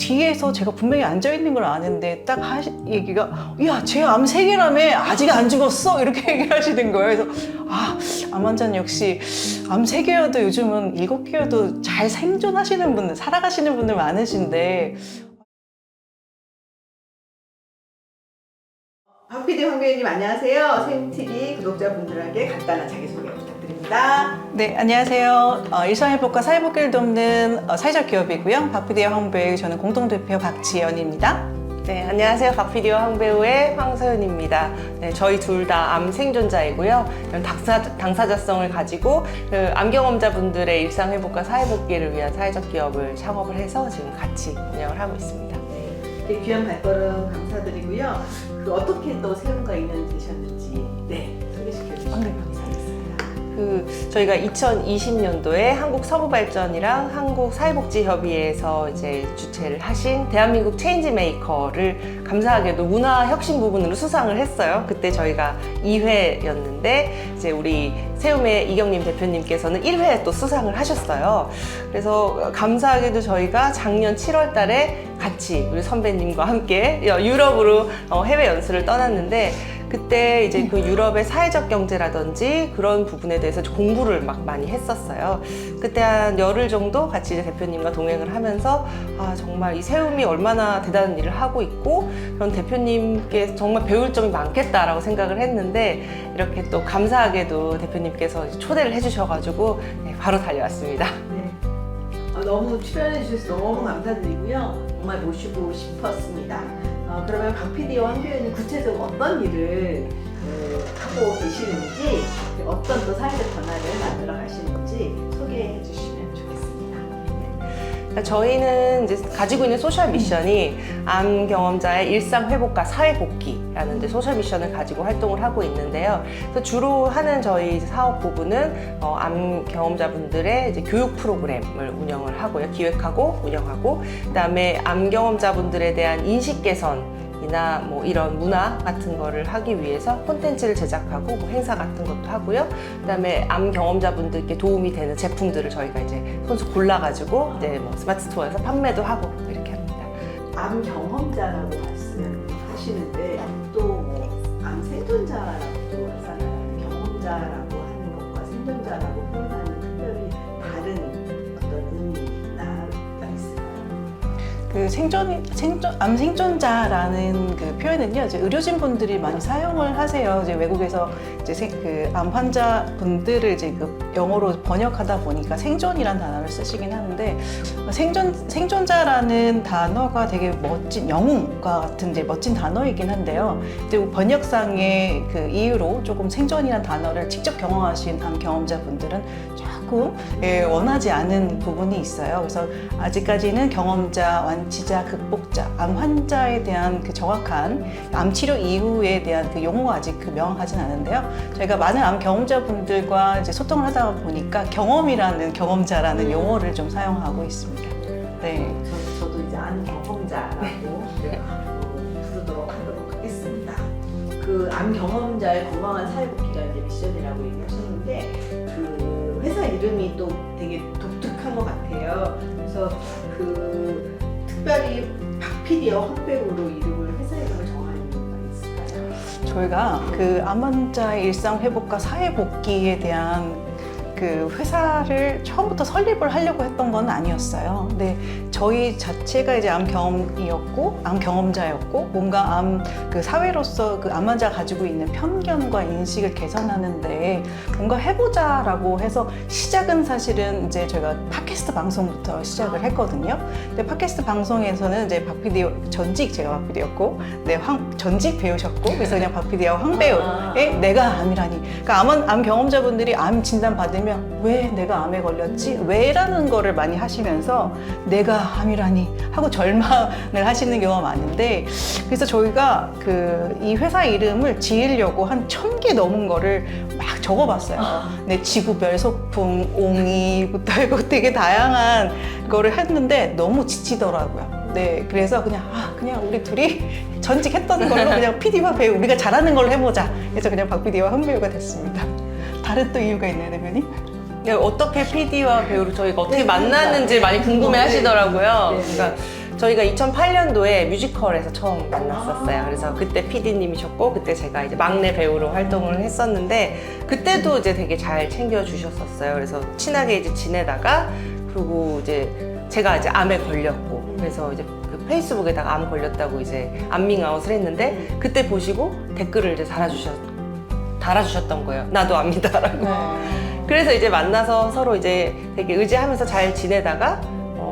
뒤에서 제가 분명히 앉아있는 걸 아는데 딱 얘기가 야, 쟤 암 3개라며 아직 안 죽었어? 이렇게 얘기하시는 거예요. 그래서 암 환자는 역시 암 3개여도 요즘은 7개여도 잘 생존하시는 분들, 살아가시는 분들 많으신데. 박 PD, 황 배우님 안녕하세요. 세움TV 구독자분들에게 간단한 자기소개 부탁드립니다. 네, 안녕하세요. 일상회복과 사회복귀를 돕는 사회적 기업이고요. 박 PD와 황 배우, 저는 공동대표 박지연입니다. 네, 안녕하세요. 박 PD와 황 배우의 황서연입니다. 네, 저희 둘 다 암 생존자이고요. 이런 당사자성을 가지고 암 경험자분들의 일상 회복과 사회복귀를 위한 사회적 기업을 창업을 해서 지금 같이 운영을 하고 있습니다. 네, 귀한 발걸음 감사드리고요. 어떻게 또 세움과 인연이 되셨는지 소개시켜 주시면 감사하겠습니다. 저희가 2020년도에 한국서부발전이랑 한국사회복지협의회에서 이제 주최를 하신 대한민국 체인지메이커를 감사하게도 문화혁신 부분으로 수상을 했어요. 그때 저희가 2회였는데 이제 우리 세움의 이경림 대표님께서는 1회에 또 수상을 하셨어요. 그래서 감사하게도 저희가 작년 7월 달에 같이 우리 선배님과 함께 유럽으로 해외 연수를 떠났는데, 그때 이제 그 유럽의 사회적 경제라든지 그런 부분에 대해서 공부를 막 많이 했었어요. 그때 한 열흘 정도 같이 이제 대표님과 동행을 하면서 정말 이 세움이 얼마나 대단한 일을 하고 있고 그런 대표님께 정말 배울 점이 많겠다라고 생각을 했는데, 이렇게 또 감사하게도 대표님께서 초대를 해주셔가지고 바로 달려왔습니다. 너무 출연해 주셔서 너무 감사드리고요. 정말 모시고 싶었습니다. 그러면 박 PD와 황 배우는 구체적으로 어떤 일을 하고 계시는지, 어떤 또 사회적 변화를 만들어 가시는지 소개해 주시면 좋겠습니다. 저희는 이제 가지고 있는 소셜 미션이 암 경험자의 일상 회복과 사회 복귀라는 이제 소셜 미션을 가지고 활동을 하고 있는데요. 그래서 주로 하는 저희 사업 부분은 암 경험자분들의 이제 교육 프로그램을 운영을 하고요, 기획하고 운영하고, 그다음에 암 경험자분들에 대한 인식 개선이나 뭐 이런 문화 같은 거를 하기 위해서 콘텐츠를 제작하고 뭐 행사 같은 것도 하고요. 그다음에 암 경험자분들께 도움이 되는 제품들을 저희가 이제 손수 골라가지고 뭐 스마트 스토어에서 판매도 하고 이렇게 합니다. 암 경험자라고 말씀하시는데 또 뭐 암 생존자라고도 하잖아요. 경험자라고 하는 것과 생존자라고 표현하는 특별히 다른 어떤 의미나 있을까요? 암 생존자라는 그 표현은요, 이제 의료진 분들이 많이 사용을 하세요. 이제 외국에서 이제 암 환자 분들을 이제 영어로 번역하다 보니까 생존이라는 단어를 쓰시긴 하는데, 생존자라는 단어가 되게 멋진, 영웅과 같은 이제 멋진 단어이긴 한데요. 근데 번역상의 그 이유로 조금 생존이라는 단어를 직접 경험하신 암 경험자분들은 조금 원하지 않은 부분이 있어요. 그래서 아직까지는 경험자, 완치자, 극복자, 암 환자에 대한 그 정확한 암 치료 이후에 대한 그 용어가 아직 명확하진 않은데요. 저희가 많은 암 경험자분들과 이제 소통을 하다 보니까 경험이라는, 경험자라는 용어를 좀 사용하고 있습니다. 네. 저도 이제 암 경험자라고 부르도록 하도록 하겠습니다. 그 암 경험자의 건강한 사회복귀가 이제 미션이라고 얘기하셨는데, 그 회사 이름이 또 되게 독특한 것 같아요. 그래서 특별히 박 PD와 황 배우로 이름을, 회사 이름을 정하는 이유가 있을까요? 저희가 그 암 환자의 일상 회복과 사회 복귀에 대한 그 회사를 처음부터 설립을 하려고 했던 건 아니었어요. 근데 저희 자체가 이제 암 경험이었고, 암 경험자였고, 뭔가 그 사회로서 그 암 환자가 가지고 있는 편견과 인식을 개선하는데 뭔가 해보자라고 해서, 시작은 사실은 이제 저희가 팟캐스트 방송부터 시작을 했거든요. 근데 팟캐스트 방송에서는 이제 박 PD, 제가 박 PD였고, 전직 배우셨고, 그래서 그냥 박 PD와 황 배우의 내가 암이라니. 그러니까 암 경험자분들이 암 진단 받으면 왜 내가 암에 걸렸지? 왜라는 거를 많이 하시면서 내가 암이라니 하고 절망을 하시는 경우가 많은데, 그래서 저희가 이 회사 이름을 지으려고 한 1000개 넘은 거를 막 적어봤어요. 네, 지구별 소풍, 옹이부터 해고 되게 다양한 거를 했는데 너무 지치더라고요. 네, 그래서 그냥 우리 둘이 전직했던 걸로 그냥 PD와 배우, 우리가 잘하는 걸로 해보자. 그래서 그냥 박 PD와 황 배우가 됐습니다. 다른 또 이유가 있나요, 대표님? 어떻게 PD와 배우를 저희가 어떻게 만났는지 많이 궁금해 하시더라고요. 네. 그러니까 저희가 2008년도에 뮤지컬에서 처음 만났었어요. 그래서 그때 PD님이셨고 그때 제가 이제 막내 배우로 활동을 했었는데 그때도 이제 되게 잘 챙겨주셨었어요. 그래서 친하게 이제 지내다가 그리고 이제 제가 이제 암에 걸렸고 그래서 이제 그 페이스북에다가 암 걸렸다고 이제 암밍아웃을 했는데 그때 보시고 댓글을 이제 달아주셨던 거예요. 나도 압니다라고. 네. 그래서 이제 만나서 서로 이제 되게 의지하면서 잘 지내다가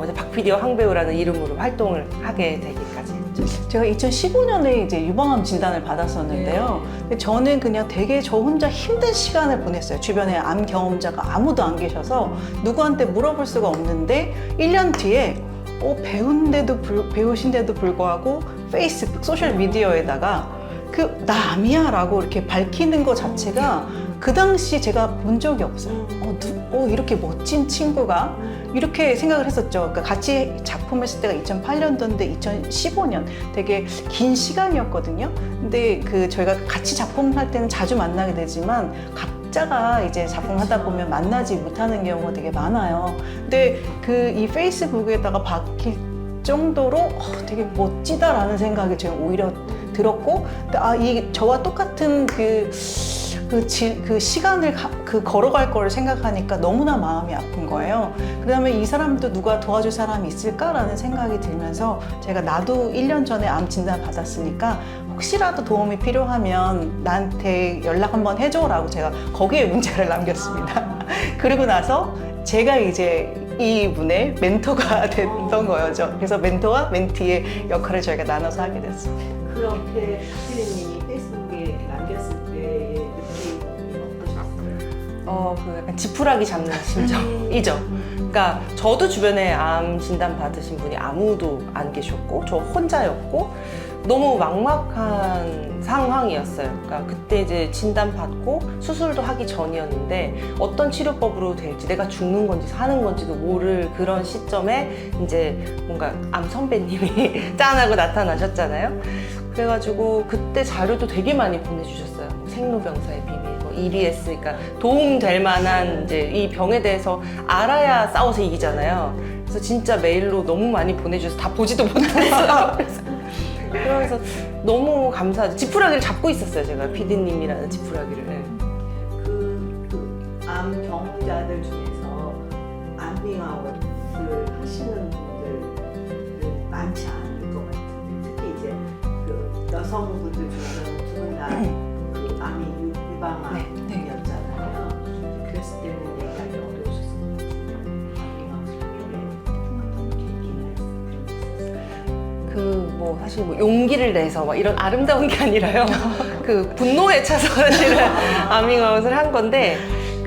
이제 박 PD와 황 배우라는 이름으로 활동을 하게 되기까지 했죠. 제가 2015년에 이제 유방암 진단을 받았었는데요. 근데 저는 그냥 되게 저 혼자 힘든 시간을 보냈어요. 주변에 암 경험자가 아무도 안 계셔서 누구한테 물어볼 수가 없는데 1년 뒤에 배우신데도 불구하고 페이스북, 소셜미디어에다가 나 암이야 라고 이렇게 밝히는 것 자체가 그 당시 제가 본 적이 없어요. 이렇게 멋진 친구가 이렇게 생각을 했었죠. 그러니까 같이 작품했을 때가 2008년도인데 2015년 되게 긴 시간이었거든요. 근데 저희가 같이 작품할 때는 자주 만나게 되지만 각자가 이제 작품을 하다 보면 만나지 못하는 경우가 되게 많아요. 근데 이 페이스북에다가 박힐 정도로 되게 멋지다라는 생각이 제가 오히려 들었고, 저와 똑같은 그 시간을 걸어갈 거를 생각하니까 너무나 마음이 아픈 거예요. 그 다음에 이 사람도 누가 도와줄 사람이 있을까라는 생각이 들면서 제가 나도 1년 전에 암 진단 받았으니까 혹시라도 도움이 필요하면 나한테 연락 한번 해줘라고 제가 거기에 문자를 남겼습니다. 그리고 나서 제가 이제 이분의 멘토가 됐던 거였죠. 그래서 멘토와 멘티의 역할을 저희가 나눠서 하게 됐습니다. 그렇게 박PD님이 페이스북에 남겼을 때의 느낌이 어떠셨어요? 그 약간 지푸라기 잡는 심정이죠. 그러니까 저도 주변에 암 진단 받으신 분이 아무도 안 계셨고 저 혼자였고 너무 막막한 상황이었어요. 그러니까 그때 이제 진단 받고 수술도 하기 전이었는데 어떤 치료법으로 될지 내가 죽는 건지 사는 건지도 모를 그런 시점에 이제 뭔가 암 선배님이 짠하고 나타나셨잖아요. 그래가지고 그때 자료도 되게 많이 보내주셨어요. 생로병사의 비밀, EBS, 그러니까 도움될 만한 이제 이 병에 대해서 알아야 싸워서 이기잖아요. 그래서 진짜 메일로 너무 많이 보내주셔서 다 보지도 못했어요. 그래서 너무 감사하죠. 지푸라기를 잡고 있었어요, 제가 PD님이라는 지푸라기를. 암 경험자들 중에서 암밍아웃을 하시는 분들은 많지 않을 것 같은데 특히 이제 여성분들 중에서는 두 분 다 암이 유방암이었잖아요. 그랬을 때는 얘기하기 어려우셨을 것 같은데 암밍아웃을 하게 된 어떤 계기나 있었어요? 사실 용기를 내서 막 이런 아름다운 게 아니라요. 분노에 차서 사실은 아밍아웃을 한 건데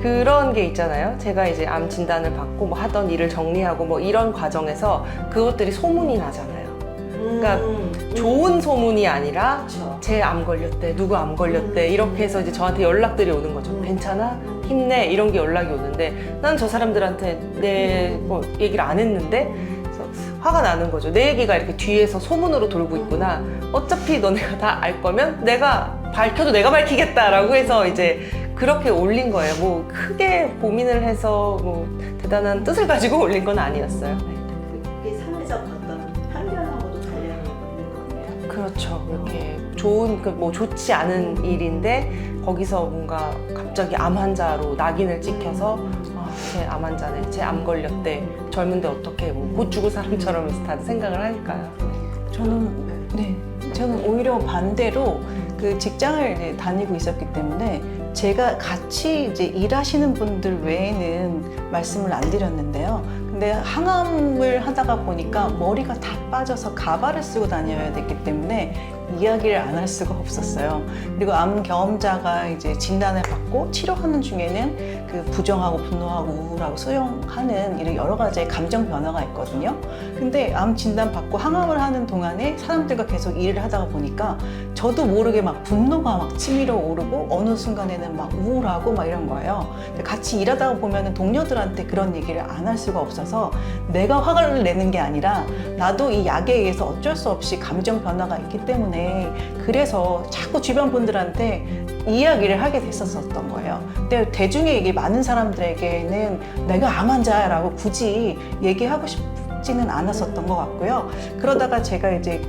그런 게 있잖아요. 제가 이제 암 진단을 받고 하던 일을 정리하고 이런 과정에서 그것들이 소문이 나잖아요. 그러니까 좋은 소문이 아니라 그렇죠. 쟤 암 걸렸대, 누구 암 걸렸대 이렇게 해서 이제 저한테 연락들이 오는 거죠. 괜찮아? 힘내? 이런 게 연락이 오는데 난 저 사람들한테 내 얘기를 안 했는데 그래서 화가 나는 거죠. 내 얘기가 이렇게 뒤에서 소문으로 돌고 있구나. 어차피 너네가 다 알 거면 내가 밝혀도 내가 밝히겠다라고 해서 이제 그렇게 올린 거예요. 크게 고민을 해서 대단한 뜻을 가지고 올린 건 아니었어요. 그게 사회적 어떤 편견하고도 관련이 있는 거네요. 그렇죠. 이렇게 좋지 않은 일인데 거기서 뭔가 갑자기 암 환자로 낙인을 찍혀서 쟤 암 환자네, 쟤 암 걸렸대, 젊은데 어떻게 곧 죽을 사람처럼 해서 다들 생각을 하니까요. 저는 오히려 반대로 직장을 이제 다니고 있었기 때문에 제가 같이 이제 일하시는 분들 외에는 말씀을 안 드렸는데요. 근데 항암을 하다가 보니까 머리가 다 빠져서 가발을 쓰고 다녀야 됐기 때문에 이야기를 안 할 수가 없었어요. 그리고 암 경험자가 이제 진단을 받고 치료하는 중에는 부정하고 분노하고 우울하고 수용하는 이런 여러 가지의 감정 변화가 있거든요. 근데 암 진단 받고 항암을 하는 동안에 사람들과 계속 일을 하다가 보니까 저도 모르게 분노가 치밀어 오르고 어느 순간에는 우울하고 이런 거예요. 근데 같이 일하다 보면 동료들한테 그런 얘기를 안 할 수가 없어서 내가 화를 내는 게 아니라 나도 이 약에 의해서 어쩔 수 없이 감정 변화가 있기 때문에 그래서 자꾸 주변 분들한테 이야기를 하게 됐었던 거예요. 근데 대중에게 많은 사람들에게는 내가 암 환자라고 굳이 얘기하고 적지는 않았었던 것 같고요. 그러다가 제가 이제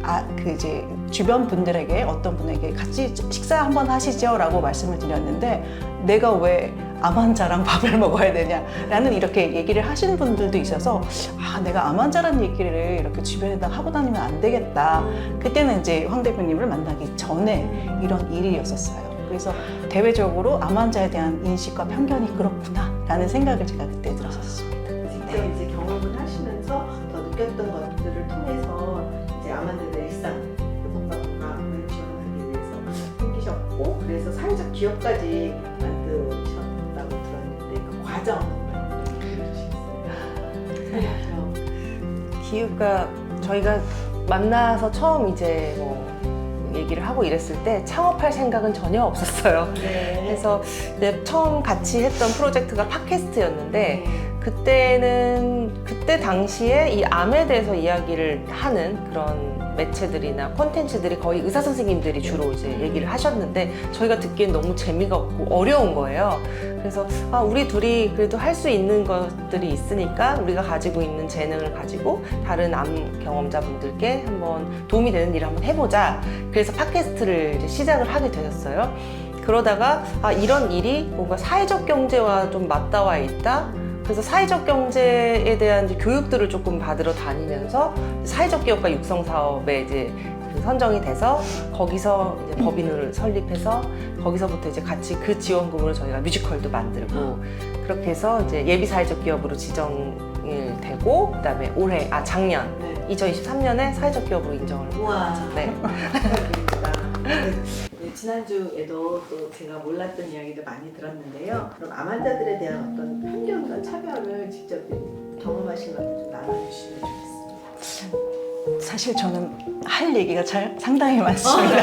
이제 주변 분들에게 어떤 분에게 같이 식사 한번 하시죠라고 말씀을 드렸는데 내가 왜 암 환자랑 밥을 먹어야 되냐라는 이렇게 얘기를 하시는 분들도 있어서 내가 암 환자라는 얘기를 이렇게 주변에다 하고 다니면 안 되겠다. 그때는 이제 황 대표님을 만나기 전에 이런 일이었었어요. 그래서 대외적으로 암 환자에 대한 인식과 편견이 그렇구나라는 생각을 제가 그때 들었었습니다. 직접 이제 경험을 하시면서 더 느꼈던 것들을 통해서 이제 암 환자들의 일상 회복과 건강을 지원하기 위해서 생기셨고 그래서 사회적 기업까지 만드셨다고 들었는데 그 과정을 알려주시겠어요? 기후가 저희가 만나서 처음 이제 뭐 얘기를 하고 이랬을 때 창업할 생각은 전혀 없었어요. 네. 그래서 이제 처음 같이 했던 프로젝트가 팟캐스트였는데 그때 당시에 이 암에 대해서 이야기를 하는 그런 매체들이나 콘텐츠들이 거의 의사 선생님들이 주로 이제 얘기를 하셨는데 저희가 듣기엔 너무 재미가 없고 어려운 거예요. 그래서 우리 둘이 그래도 할 수 있는 것들이 있으니까 우리가 가지고 있는 재능을 가지고 다른 암 경험자분들께 한번 도움이 되는 일을 한번 해보자. 그래서 팟캐스트를 이제 시작을 하게 되었어요. 그러다가 이런 일이 뭔가 사회적 경제와 좀 맞닿아 있다. 그래서 사회적 경제에 대한 이제 교육들을 조금 받으러 다니면서 사회적 기업가 육성 사업에 이제 선정이 돼서 거기서 이제 법인을 설립해서 거기서부터 이제 같이 그 지원금으로 저희가 뮤지컬도 만들고 그렇게 해서 이제 예비 사회적 기업으로 지정이 되고 그다음에 작년 2023년에 사회적 기업으로 인정을 우와. 네. 축하드립니다. 네, 지난주에도 또 제가 몰랐던 이야기도 많이 들었는데요. 그럼 암 환자들에 대한 어떤 편견과 차별을 직접 경험하신 것들 좀 나눠주시면 좋겠습니다. 사실 저는 할 얘기가 상당히 많습니다.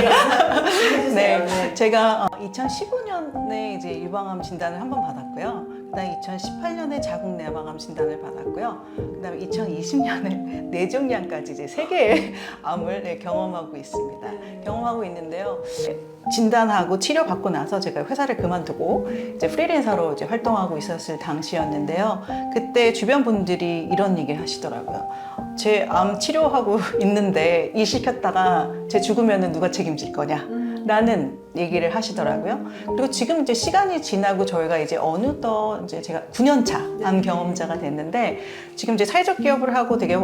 네, 제가 2015년에 이제 유방암 진단을 한번 받았고요. 그다음에 2018년에 자궁 내막암 진단을 받았고요. 그다음에 2020년에 뇌종양까지 이제 3개의 암을 경험하고 있습니다. 경험하고 있는데요. 진단하고 치료받고 나서 제가 회사를 그만두고 이제 프리랜서로 이제 활동하고 있었을 당시였는데요. 그때 주변 분들이 이런 얘기를 하시더라고요. 제 암 치료하고 있는데 일 시켰다가 제 죽으면은 누가 책임질 거냐? 라는 얘기를 하시더라고요. 그리고 지금 이제 시간이 지나고 저희가 이제 어느덧 이제 제가 9년차 암 경험자가 됐는데 지금 이제 사회적 기업을 하고 되게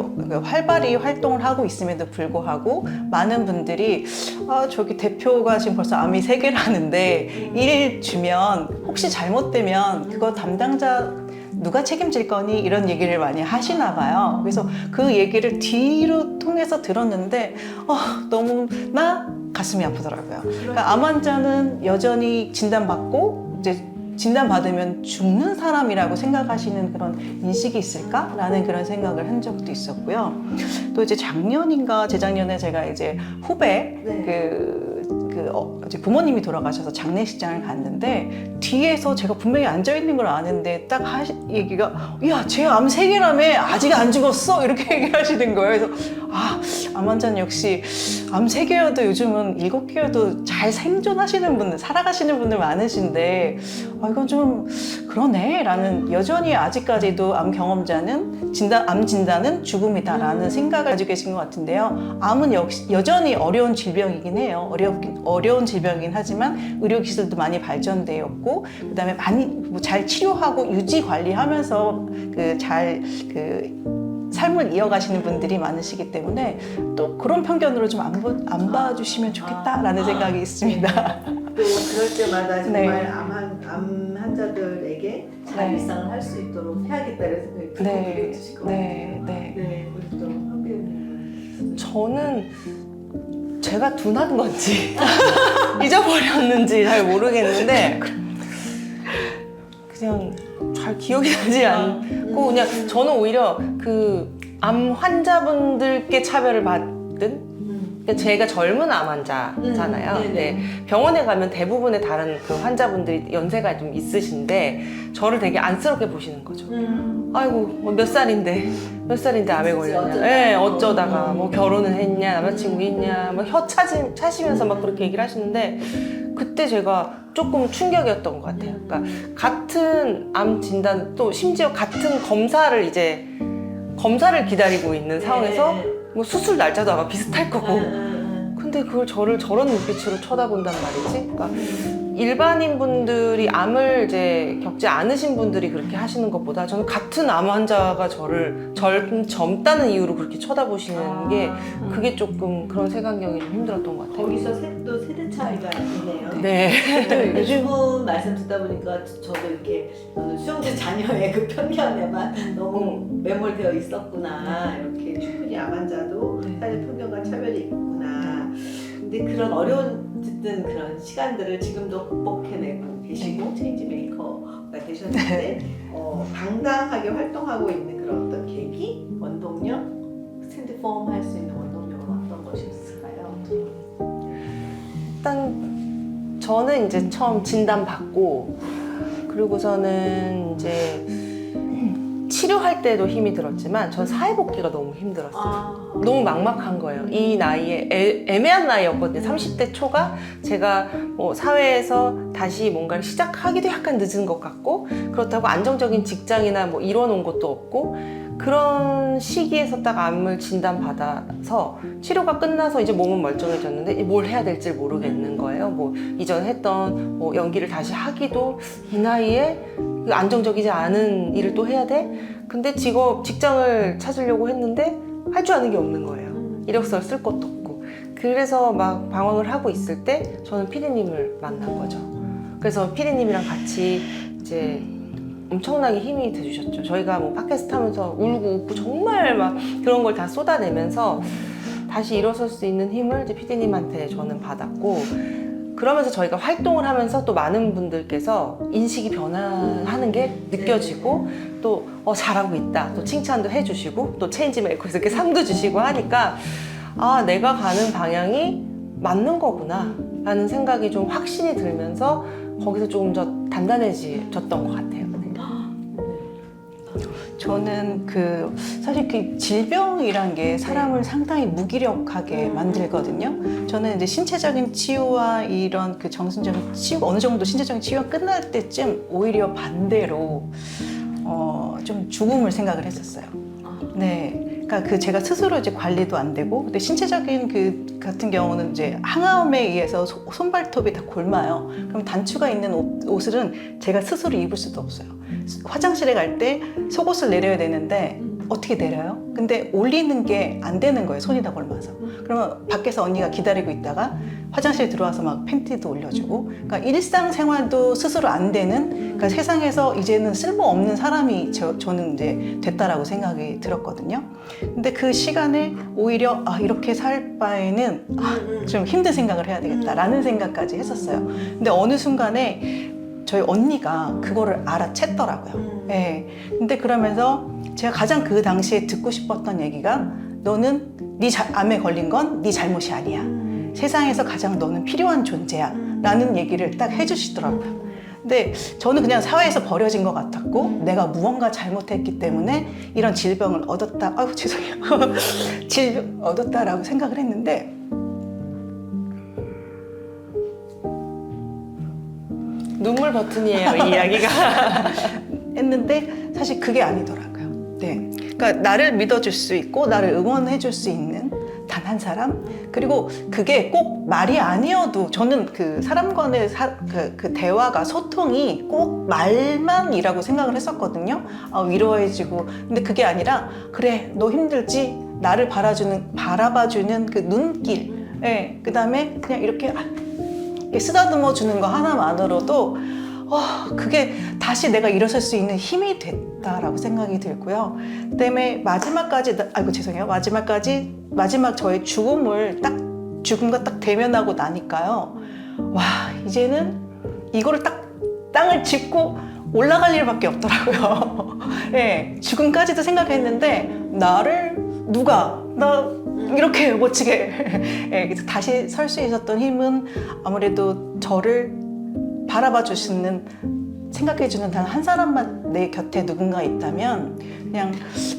활발히 활동을 하고 있음에도 불구하고 많은 분들이 저기 대표가 지금 벌써 암이 3개라는데 일 주면 혹시 잘못되면 그거 담당자 누가 책임질 거니? 이런 얘기를 많이 하시나 봐요. 그래서 그 얘기를 뒤로 통해서 들었는데 너무나 가슴이 아프더라고요. 그러니까 암 환자는 여전히 진단받고 이제 진단받으면 죽는 사람이라고 생각하시는 그런 인식이 있을까라는 그런 생각을 한 적도 있었고요. 또 이제 작년인가 재작년에 제가 이제 후배 이제 부모님이 돌아가셔서 장례식장을 갔는데 뒤에서 제가 분명히 앉아 있는 걸 아는데 딱 얘기가 야, 쟤 암 3개라며 아직 안 죽었어 이렇게 얘기하시는 거예요. 그래서 암 환자는 역시 암 3개여도 요즘은 7개여도 잘 생존하시는 분들, 살아가시는 분들 많으신데 이건 좀 그러네 라는 여전히 아직까지도 암 경험자는 암 진단은 죽음이다라는 생각을 가지고 계신 것 같은데요. 암은 여전히 어려운 질병이긴 해요. 어려운 질병이긴 하지만 의료기술도 많이 발전되었고 그다음에 많이 잘 치료하고 유지 관리하면서 삶을 이어가시는 분들이 많으시기 때문에 또 그런 편견으로 좀 안 봐주시면 좋겠다라는 생각이 있습니다. 또 그럴 때마다 정말 네. 암 환자들에게 잘 네. 일상을 할 수 있도록 해야겠다는 생각이 불끈 드실 것 같아요. 네, 우리 또 황 배우님. 저는 제가 둔한 건지 잊어버렸는지 잘 모르겠는데 그냥 잘 기억이 나지 않고 그냥 저는 오히려 그 암 환자분들께 차별을 받은 제가 젊은 암 환자잖아요. 근데 병원에 가면 대부분의 다른 그 환자분들이 연세가 좀 있으신데 저를 되게 안쓰럽게 보시는 거죠. 아이고 뭐 몇 살인데 암에 걸렸냐? 네, 어쩌다가 뭐 결혼을 했냐, 남자친구 있냐, 뭐 혀 차시면서 막 그렇게 얘기를 하시는데 그때 제가 조금 충격이었던 것 같아요. 그러니까 같은 암 진단 또 심지어 같은 검사를 이제 검사를 기다리고 있는 상황에서 네. 뭐 수술 날짜도 아마 비슷할 거고 근데 그걸 저를 저런 눈빛으로 쳐다본단 말이지. 그러니까 일반인 분들이 암을 이제 겪지 않으신 분들이 그렇게 하시는 것보다 저는 같은 암 환자가 저를 젊다는 이유로 그렇게 쳐다보시는 게 그게 조금 그런 색안경이 좀 힘들었던 것 같아요. 거기서 또 세대 차이가 있네요. 네. 요즘은 말씀 듣다 보니까 저도 이렇게 수용자 자녀의 그 편견에만 너무 매몰되어 있었구나. 이렇게 충분히 암 환자도 사실 편견과 차별이 있구나. 근데 그런 어려운 어쨌든 그런 시간들을 지금도 극복해내고 계시고 체인지 메이커가 되셨는데 당당하게 활동하고 있는 그런 어떤 계기, 원동력, 스탠드폼 할 수 있는 원동력은 어떤 것이 있을까요? 일단 저는 이제 처음 진단받고 그리고서는 이제 치료할 때도 힘이 들었지만 전 사회복귀가 너무 힘들었어요. 너무 막막한 거예요. 이 나이에 애매한 나이였거든요. 30대 초가 제가 뭐 사회에서 다시 뭔가를 시작하기도 약간 늦은 것 같고 그렇다고 안정적인 직장이나 뭐 이뤄놓은 것도 없고 그런 시기에서 딱 암을 진단받아서 치료가 끝나서 이제 몸은 멀쩡해졌는데 뭘 해야 될지 모르겠는 거예요. 뭐 이전 했던 뭐 연기를 다시 하기도 이 나이에 안정적이지 않은 일을 또 해야 돼? 근데 직장을 찾으려고 했는데 할 줄 아는 게 없는 거예요. 이력서를 쓸 것도 없고. 그래서 막 방황을 하고 있을 때 저는 피디님을 만난 거죠. 그래서 피디님이랑 같이 이제 엄청나게 힘이 돼주셨죠. 저희가 뭐 팟캐스트 하면서 울고 웃고 정말 막 그런 걸 다 쏟아내면서 다시 일어설 수 있는 힘을 이제 피디님한테 저는 받았고 그러면서 저희가 활동을 하면서 또 많은 분들께서 인식이 변화하는 게 느껴지고 또 잘하고 있다 또 칭찬도 해주시고 또 체인지 메이커에서 이렇게 상도 주시고 하니까 아 내가 가는 방향이 맞는 거구나 라는 생각이 좀 확신이 들면서 거기서 조금 더 단단해졌던 것 같아요. 저는 사실 그 질병이란 게 사람을 상당히 무기력하게 만들거든요. 저는 이제 신체적인 치유와 이런 그 정신적인 치유가 어느 정도 신체적인 치유가 끝날 때쯤 오히려 반대로 좀 죽음을 생각을 했었어요. 네. 그러니까 제가 스스로 이제 관리도 안 되고, 근데 신체적인 같은 경우는 이제 항암에 의해서 손발톱이 다 골마요. 그럼 단추가 있는 옷은 제가 스스로 입을 수도 없어요. 화장실에 갈 때 속옷을 내려야 되는데 어떻게 내려요? 근데 올리는 게 안 되는 거예요. 손이 다 골마서. 그러면 밖에서 언니가 기다리고 있다가 화장실에 들어와서 막 팬티도 올려주고, 그러니까 일상생활도 스스로 안 되는, 그러니까 세상에서 이제는 쓸모없는 사람이 저는 이제 됐다라고 생각이 들었거든요. 근데 그 시간에 오히려 이렇게 살 바에는 좀 힘든 생각을 해야 되겠다라는 생각까지 했었어요. 근데 어느 순간에 저희 언니가 그거를 알아챘더라고요. 네. 근데 그러면서 제가 가장 그 당시에 듣고 싶었던 얘기가 너는 암에 걸린 건 네 잘못이 아니야. 세상에서 가장 너는 필요한 존재야. 라는 얘기를 딱 해주시더라고요. 근데 저는 그냥 사회에서 버려진 것 같았고 내가 무언가 잘못했기 때문에 이런 질병을 얻었다. 아유 죄송해요. 질병 얻었다라고 생각을 했는데 눈물 버튼이에요, 이 이야기가. 했는데 사실 그게 아니더라고요. 네. 그러니까 나를 믿어줄 수 있고 나를 응원해줄 수 있는 단 한 사람, 그리고 그게 꼭 말이 아니어도 저는 그 사람 간의 그 대화가 소통이 꼭 말만이라고 생각을 했었거든요. 위로해주고. 근데 그게 아니라 그래 너 힘들지? 나를 바라봐주는 그 눈길, 네. 그 다음에 그냥 이렇게 쓰다듬어 주는 거 하나만으로도 그게 다시 내가 일어설 수 있는 힘이 됐다라고 생각이 들고요. 그다음에 마지막 저의 죽음과 딱 대면하고 나니까요. 와, 이제는 이거를 딱 땅을 짚고 올라갈 일밖에 없더라고요. 네, 죽음까지도 생각했는데 나를 나 이렇게 멋지게 그래서 다시 설 수 있었던 힘은 아무래도 저를 바라봐 주시는, 생각해 주는 단 한 사람만 내 곁에 누군가 있다면 그냥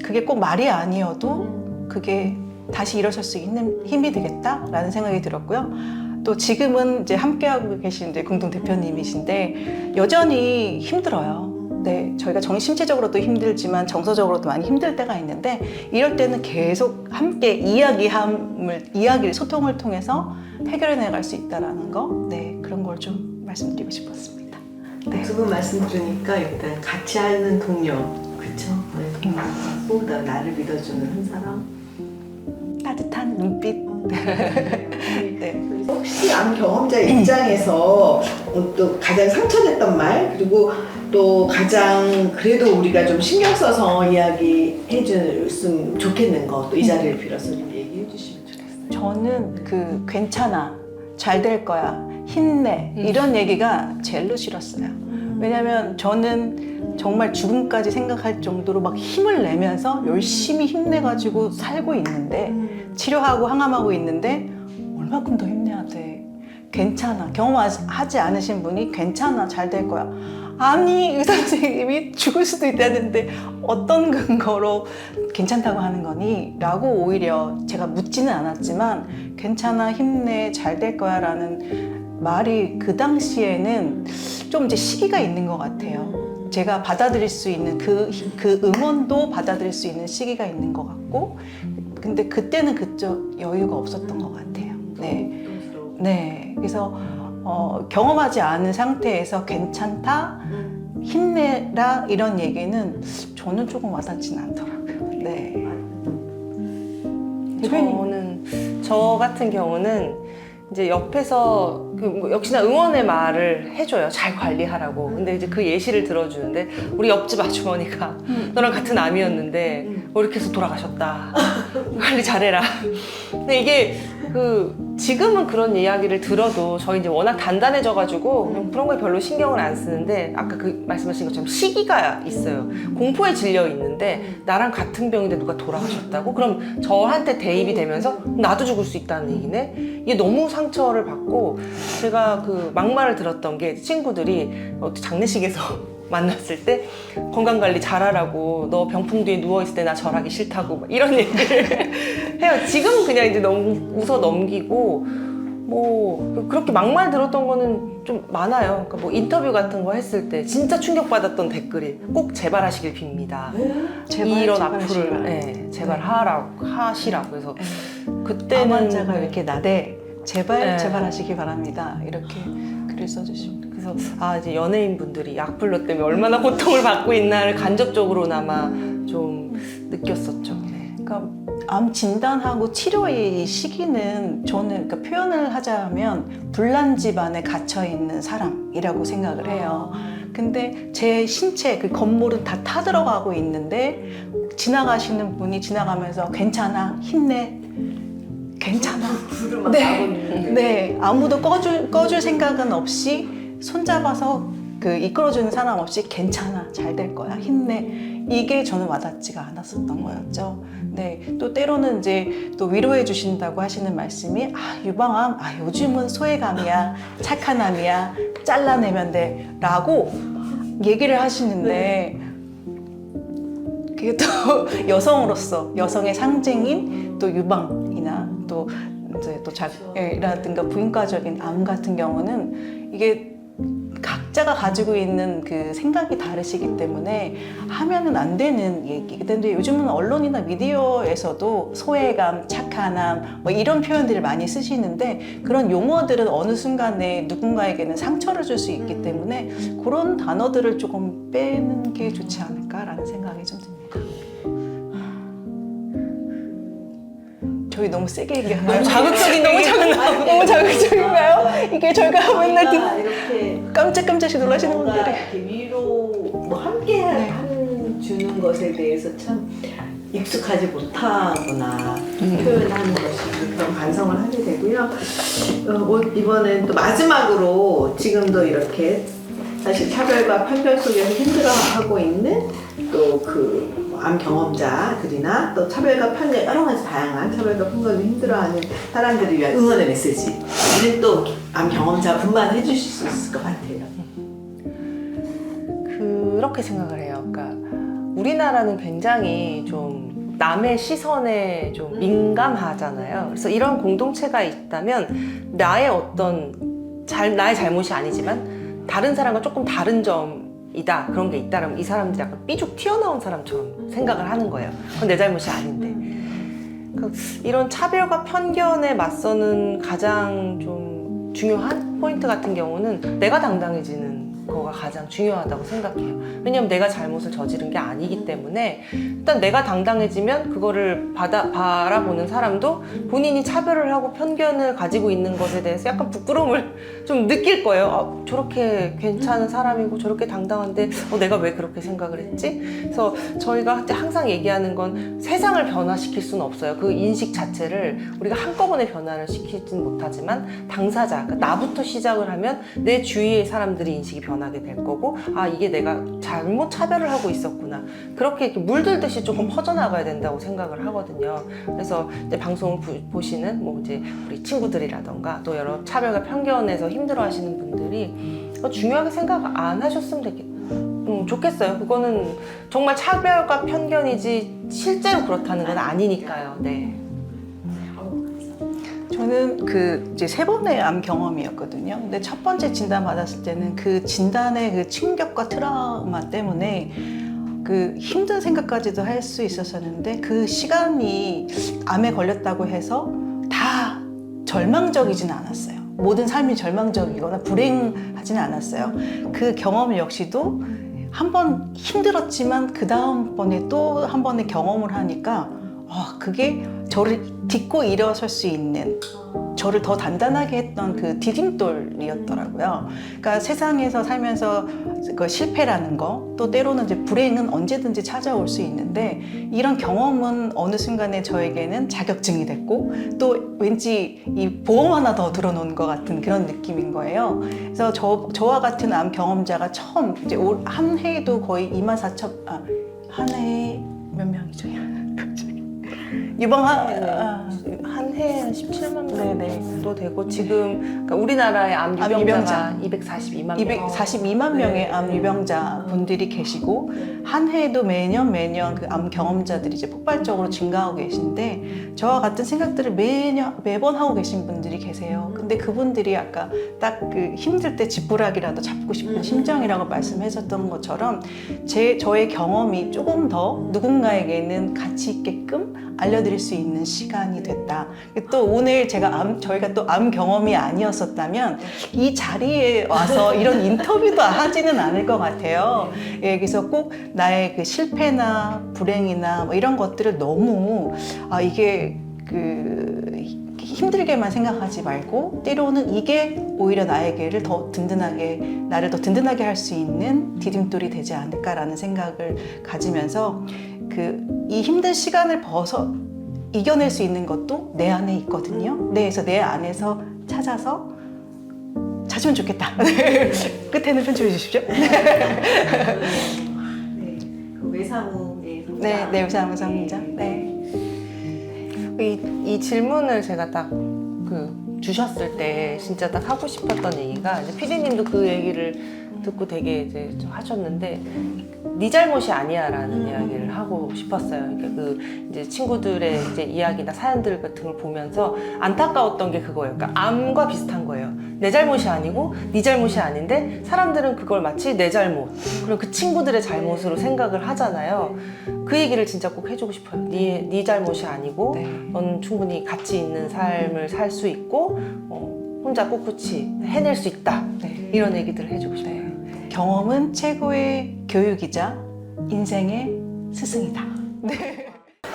그게 꼭 말이 아니어도 그게 다시 일어설 수 있는 힘이 되겠다라는 생각이 들었고요. 또 지금은 이제 함께하고 계신 이제 공동 대표님이신데 여전히 힘들어요. 네, 저희가 신체적으로도 힘들지만 정서적으로도 많이 힘들 때가 있는데 이럴 때는 계속 함께 이야기를 소통을 통해서 해결해 나갈 수 있다라는 거, 네, 그런 걸 좀 말씀드리고 싶었습니다. 네. 두 분 말씀 들으니까 일단 같이 하는 동료, 그쵸? 또 나를 믿어주는 한 사람. 따뜻한 눈빛. 네. 혹시 암 경험자 입장에서 또 가장 상처됐던 말, 그리고 또 가장 그래도 우리가 좀 신경 써서 이야기해 줬으면 좋겠는 거, 또 이 자리를 빌어서 좀 얘기해 주시면 좋겠어요. 저는 괜찮아, 잘 될 거야, 힘내, 이런 얘기가 제일로 싫었어요. 왜냐면 저는 정말 죽음까지 생각할 정도로 막 힘을 내면서 열심히 힘내가지고 살고 있는데, 치료하고 항암하고 있는데 얼마큼 더 힘내야 돼. 괜찮아. 경험하지 않으신 분이 괜찮아, 잘 될 거야. 아니, 의사 선생님이 죽을 수도 있다는데 어떤 근거로 괜찮다고 하는 거니? 라고 오히려 제가 묻지는 않았지만 괜찮아, 힘내, 잘 될 거야 라는 말이 그 당시에는 좀 이제 시기가 있는 것 같아요. 제가 받아들일 수 있는 그 응원도 받아들일 수 있는 시기가 있는 것 같고, 근데 그때는 그쪽 여유가 없었던 것 같아요. 네. 네. 그래서 경험하지 않은 상태에서 괜찮다, 힘내라 이런 얘기는 저는 조금 와닿지는 않더라고요. 네. 저는 저 같은 경우는 이제 옆에서 뭐 역시나 응원의 말을 해줘요. 잘 관리하라고. 근데 이제 그 예시를 들어주는데 우리 옆집 아주머니가 너랑 같은 암이었는데 뭐 이렇게 해서 돌아가셨다. 관리 잘해라. 근데 이게 지금은 그런 이야기를 들어도 저희 이제 워낙 단단해져가지고 그런 거에 별로 신경을 안 쓰는데, 아까 말씀하신 것처럼 시기가 있어요. 공포에 질려 있는데 나랑 같은 병인데 누가 돌아가셨다고? 그럼 저한테 대입이 되면서 나도 죽을 수 있다는 얘기네? 이게 너무 상처를 받고, 제가 막말을 들었던 게 친구들이 장례식에서 만났을 때 건강관리 잘하라고, 너 병풍 뒤에 누워있을 때 나 절하기 싫다고 막 이런 얘기를 해요. 지금은 그냥 이제 너무 웃어 넘기고, 뭐 그렇게 막말 들었던 거는 좀 많아요. 그러니까 뭐 인터뷰 같은 거 했을 때 진짜 충격받았던 댓글이 꼭 재발하시길 빕니다. 이런 악플을 제발 하시라고. 그래서 그때는 암환자가 왜 이렇게 나대, 재발하시기 바랍니다. 이렇게 글을 써주시고. 그래서 이제 연예인분들이 악플러 때문에 얼마나 고통을 받고 있나를 간접적으로나마 좀 느꼈었죠. 네. 그러니까 암 진단하고 치료의 이 시기는 저는 표현을 하자면 불난 집안에 갇혀 있는 사람이라고 생각을 해요. 근데 제 신체 건물은 다 타들어가고 있는데 지나가시는 분이 지나가면서 괜찮아, 힘내, 괜찮아. 불을 막 나고 있는데. 네, 아무도 꺼줄 생각은 없이 손잡아서 이끌어주는 사람 없이 괜찮아, 잘 될 거야, 힘내. 이게 저는 와닿지가 않았었던 거였죠. 네, 또 때로는 이제 또 위로해 주신다고 하시는 말씀이 유방암, 요즘은 소외감이야, 착한 암이야, 잘라내면 돼 라고 얘기를 하시는데, 그게 또 여성으로서 여성의 상징인 또 유방이나 또 이제 또 자기라든가 부인과적인 암 같은 경우는 이게 각자가 가지고 있는 생각이 다르시기 때문에 하면은 안 되는 얘기. 근데 요즘은 언론이나 미디어에서도 소외감, 착한 암 뭐 이런 표현들을 많이 쓰시는데, 그런 용어들은 어느 순간에 누군가에게는 상처를 줄 수 있기 때문에 그런 단어들을 조금 빼는 게 좋지 않을까라는 생각이 좀 듭니다. 저희 너무 세게 얘기하는 너무 자극적인 너무 자극적인가요? 이게 저희가 맨날 이렇게 깜짝깜짝씩 놀라시는 뭔가 분들이 이렇게 위로 뭐 함께 주는 것에 대해서 참 익숙하지 못하구나 표현하는 것이, 그런 반성을 하게 되고요. 이번엔 또 마지막으로 지금도 이렇게 사실 차별과 편견 속에서 힘들어하고 있는 또 암 경험자들이나 또 차별과 편견, 여러 가지 다양한 차별과 편견을 힘들어하는 사람들을 위한 응원의 메시지는 또 암 경험자분만 해주실 수 있을 것 같아요. 그렇게 생각을 해요. 그러니까 우리나라는 굉장히 좀 남의 시선에 좀 민감하잖아요. 그래서 이런 공동체가 있다면 나의 나의 잘못이 아니지만 다른 사람과 조금 다른 점이 이다 그런 게 있다라면 이 사람들이 약간 삐죽 튀어나온 사람처럼 생각을 하는 거예요. 그건 내 잘못이 아닌데. 이런 차별과 편견에 맞서는 가장 좀 중요한 포인트 같은 경우는 내가 당당해지는 거가 가장 중요하다고 생각해요. 왜냐면 내가 잘못을 저지른 게 아니기 때문에 일단 내가 당당해지면 그거를 바라보는 사람도 본인이 차별을 하고 편견을 가지고 있는 것에 대해서 약간 부끄러움을 좀 느낄 거예요. 아, 저렇게 괜찮은 사람이고 저렇게 당당한데 내가 왜 그렇게 생각을 했지? 그래서 저희가 항상 얘기하는 건 세상을 변화시킬 수는 없어요. 그 인식 자체를 우리가 한꺼번에 변화를 시키진 못하지만 당사자, 그러니까 나부터 시작을 하면 내 주위의 사람들이 인식이 변하게 될 거고, 아 이게 내가 잘못 차별을 하고 있었구나, 그렇게 이렇게 물들듯이 조금 퍼져나가야 된다고 생각을 하거든요. 그래서 이제 방송을 보시는 뭐 이제 우리 친구들이라던가 또 여러 차별과 편견에서 힘들어하시는 분들이 중요하게 생각 안 하셨으면 좋겠어요. 그거는 정말 차별과 편견이지 실제로 그렇다는 건 아니니까요. 네. 저는 이제 3번의 암 경험이었거든요. 근데 첫 번째 진단 받았을 때는 그 진단의 그 충격과 트라우마 때문에 그 힘든 생각까지도 할 수 있었었는데, 그 시간이 암에 걸렸다고 해서 다 절망적이진 않았어요. 모든 삶이 절망적이거나 불행하지는 않았어요. 그 경험 역시도 한 번 힘들었지만 그 다음번에 또 한 번의 경험을 하니까 그게 저를 딛고 일어설 수 있는, 저를 더 단단하게 했던 그 디딤돌이었더라고요. 그러니까 세상에서 살면서 그 실패라는 거, 또 때로는 이제 불행은 언제든지 찾아올 수 있는데, 이런 경험은 어느 순간에 저에게는 자격증이 됐고, 또 왠지 이 보험 하나 더 들어놓은 것 같은 그런 느낌인 거예요. 그래서 저와 같은 암 경험자가 처음 이제 한 해에도 거의 24,000, 한 해에 몇 명이죠? 한 해에 17만 명도 되고, 지금 그러니까 우리나라의 암 유병자가 242만 명. 242만 명의 암 유병자 분들이 계시고, 한 해에도 매년 그 암 경험자들이 이제 폭발적으로 증가하고 계신데, 저와 같은 생각들을 매번 하고 계신 분들이 계세요. 근데 그분들이 아까 딱 그 힘들 때 지푸라기라도 잡고 싶은 심정이라고 말씀하셨던 것처럼, 저의 경험이 조금 더 누군가에게는 가치 있게끔 알려드릴 수 있는 시간이 됐다. 또 오늘 저희가 또 암 경험이 아니었었다면 이 자리에 와서 이런 인터뷰도 하지는 않을 것 같아요. 예, 그래서 꼭 나의 그 실패나 불행이나 뭐 이런 것들을 너무 이게 힘들게만 생각하지 말고, 때로는 이게 오히려 나를 더 든든하게 할 수 있는 디딤돌이 되지 않을까라는 생각을 가지면서, 이 힘든 시간을 이겨낼 수 있는 것도 내 안에 있거든요. 그래서 내 안에서 찾으면 좋겠다. 끝에는 편집해 주십시오. 그 외상후의 성장. 네, 외상후 성장. 네. 이 질문을 제가 딱 주셨을 때 진짜 딱 하고 싶었던 얘기가, 이제 PD님도 그 얘기를 듣고 되게 이제 좀 하셨는데, 네 잘못이 아니야라는 이야기를 하고 싶었어요. 그러니까 이제 친구들의 이제 이야기나 사연들 같은 걸 보면서 안타까웠던 게 그거예요. 그러니까 암과 비슷한 거예요. 내 잘못이 아니고 네 잘못이 아닌데, 사람들은 그걸 마치 내 잘못, 그리고 그 친구들의 잘못으로 생각을 하잖아요. 그 얘기를 진짜 꼭 해주고 싶어요. 네 잘못이 아니고, 넌 충분히 가치 있는 삶을 살 수 있고, 혼자 꿋꿋이 해낼 수 있다. 이런 얘기들을 해주고 싶어요. 경험은 최고의 교육이자 인생의 스승이다.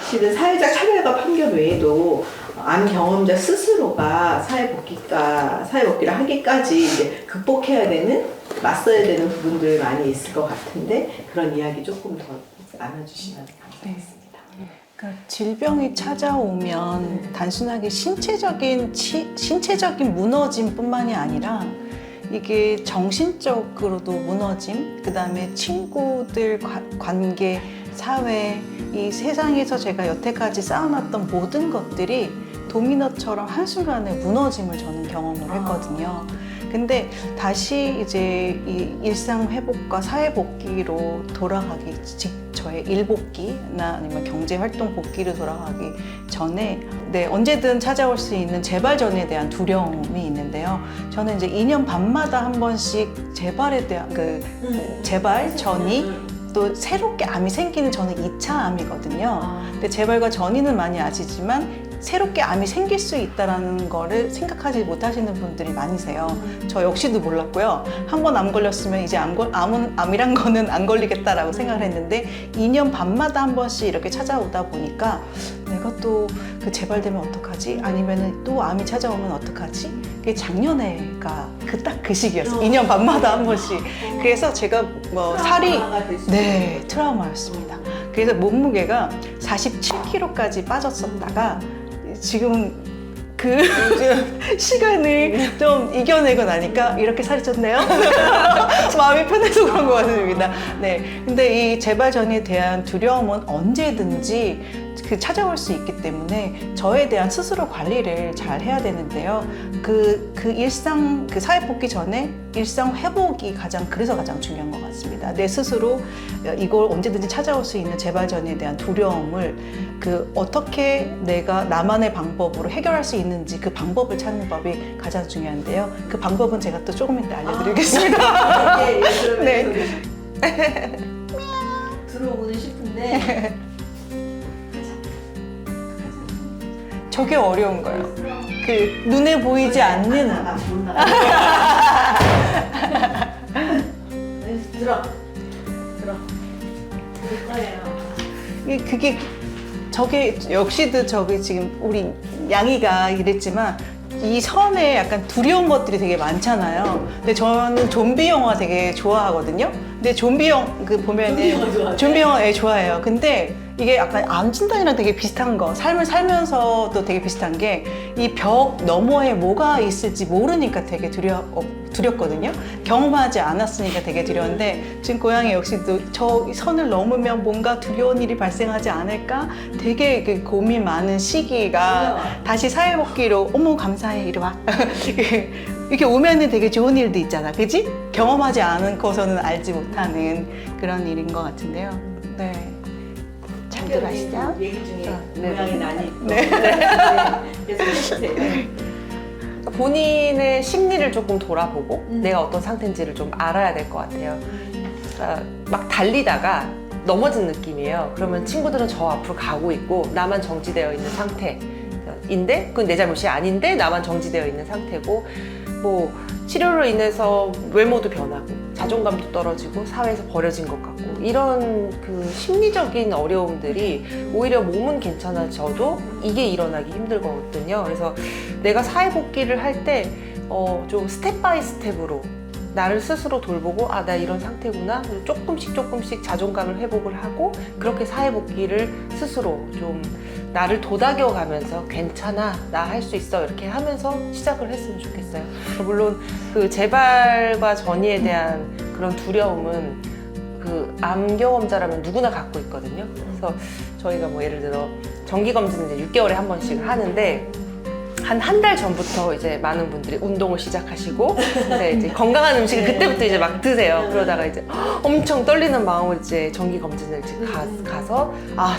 실은 사회적 차별과 편견 외에도 암 경험자 스스로가 사회복귀를 하기까지 이제 극복해야 되는, 맞서야 되는 부분들 많이 있을 것 같은데, 그런 이야기 조금 더 나눠주시면 감사하겠습니다. 그러니까 질병이 찾아오면 단순하게 신체적인 무너짐뿐만이 아니라, 이게 정신적으로도 무너짐, 그 다음에 친구들 관계, 사회, 이 세상에서 제가 여태까지 쌓아놨던 모든 것들이 도미노처럼 한순간에 무너짐을 저는 경험을 했거든요. 근데 다시 이제 이 일상 회복과 사회 복귀로 돌아가기 저의 일 복귀나 아니면 경제 활동 복귀로 돌아가기 전에 언제든 찾아올 수 있는 재발전에 대한 두려움이 있는데요. 저는 이제 2년 반마다 한 번씩 재발에 대한 재발 전이 또 새롭게 암이 생기는 저는 2차 암이거든요. 근데 재발과 전이는 많이 아시지만 새롭게 암이 생길 수 있다는 거를 생각하지 못하시는 분들이 많으세요. 저 역시도 몰랐고요. 한 번 암 걸렸으면 이제 암이란 거는 안 걸리겠다라고 생각을 했는데 2년 반마다 한 번씩 이렇게 찾아오다 보니까 내가 또 그 재발되면 어떡하지? 아니면 또 암이 찾아오면 어떡하지? 그게 작년에가 딱 그 시기였어요. 2년 반마다 한 번씩. 그래서 제가 뭐 살이 트라우마였습니다. 그래서 몸무게가 47kg까지 빠졌었다가 지금 그 시간을 좀 이겨내고 나니까 이렇게 살이 쪘네요. 마음이 편해서 그런 것 같습니다. 네, 근데 이 재발전에 대한 두려움은 언제든지 찾아올 수 있기 때문에 저에 대한 스스로 관리를 잘 해야 되는데요. 그 일상, 사회 복귀 전에 일상 회복이 그래서 가장 중요한 것 같습니다. 내 스스로 이걸 언제든지 찾아올 수 있는 재발전에 대한 두려움을 어떻게 내가 나만의 방법으로 해결할 수 있는지 그 방법을 찾는 법이 가장 중요한데요. 그 방법은 제가 또 조금 이따 알려드리겠습니다. 네. 들어오고는 싶은데 저게 어려운 거예요. 눈에 보이지 않는 들어 거예요. 저게 역시도 지금 우리 양이가 이랬지만 이 선에 약간 두려운 것들이 되게 많잖아요. 근데 저는 좀비 영화 되게 좋아하거든요. 근데 좀비 영화 보면은 좀비 영화 좋아해요. 근데 이게 약간 암 진단이랑 되게 비슷한 거, 삶을 살면서도 되게 비슷한 게 이 벽 너머에 뭐가 있을지 모르니까 되게 두렵거든요. 경험하지 않았으니까 되게 두려운데 지금 고양이 역시도 저 선을 넘으면 뭔가 두려운 일이 발생하지 않을까 되게 고민 많은 시기가 다시 사회복귀로 어머 감사해 이리 와 이렇게 오면은 되게 좋은 일도 있잖아, 그지? 경험하지 않고서는 알지 못하는 그런 일인 것 같은데요. 네. 잘들 아시죠? 얘기 중에 네. 고양이 난이 있고. 네. 계속 해주세요. 본인의 심리를 조금 돌아보고 내가 어떤 상태인지를 좀 알아야 될 것 같아요. 그러니까 막 달리다가 넘어진 느낌이에요. 그러면 친구들은 저 앞으로 가고 있고 나만 정지되어 있는 상태인데 그건 내 잘못이 아닌데 나만 정지되어 있는 상태고 뭐 치료로 인해서 외모도 변하고 자존감도 떨어지고 사회에서 버려진 것 같고 이런 심리적인 어려움들이 오히려 몸은 괜찮아져도 이게 일어나기 힘들거든요. 그래서 내가 사회 복귀를 할 때 좀 스텝 바이 스텝으로 나를 스스로 돌보고 나 이런 상태구나 조금씩 자존감을 회복을 하고 그렇게 사회 복귀를 스스로 좀 나를 도닥여 가면서 괜찮아 나 할 수 있어 이렇게 하면서 시작을 했으면 좋겠어요. 물론 재발과 전이에 대한 그런 두려움은 암 경험자라면 누구나 갖고 있거든요. 그래서 저희가 뭐 예를 들어 정기검진을 이제 6개월에 한 번씩 하는데 한 달 전부터 이제 많은 분들이 운동을 시작하시고 근데 이제 건강한 음식을 그때부터 이제 막 드세요. 그러다가 이제 엄청 떨리는 마음으로 이제 정기 검진을 이제 가서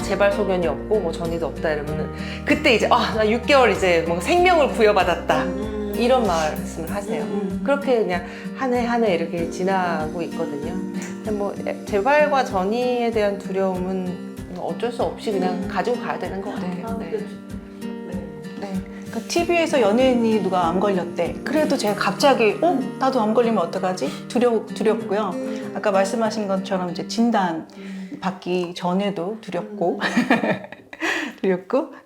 재발 소견이 없고 뭐 전이도 없다 이러면은 그때 이제 나 6개월 이제 뭔가 생명을 부여받았다 이런 말씀을 하세요. 그렇게 그냥 한 해 이렇게 지나고 있거든요. 근데 뭐 재발과 전이에 대한 두려움은 어쩔 수 없이 그냥 가지고 가야 되는 것 같아요. 네. TV에서 연예인이 누가 암 걸렸대. 그래도 제가 갑자기 나도 암 걸리면 어떡하지? 두렵고요. 아까 말씀하신 것처럼 이제 진단 받기 전에도 두렵고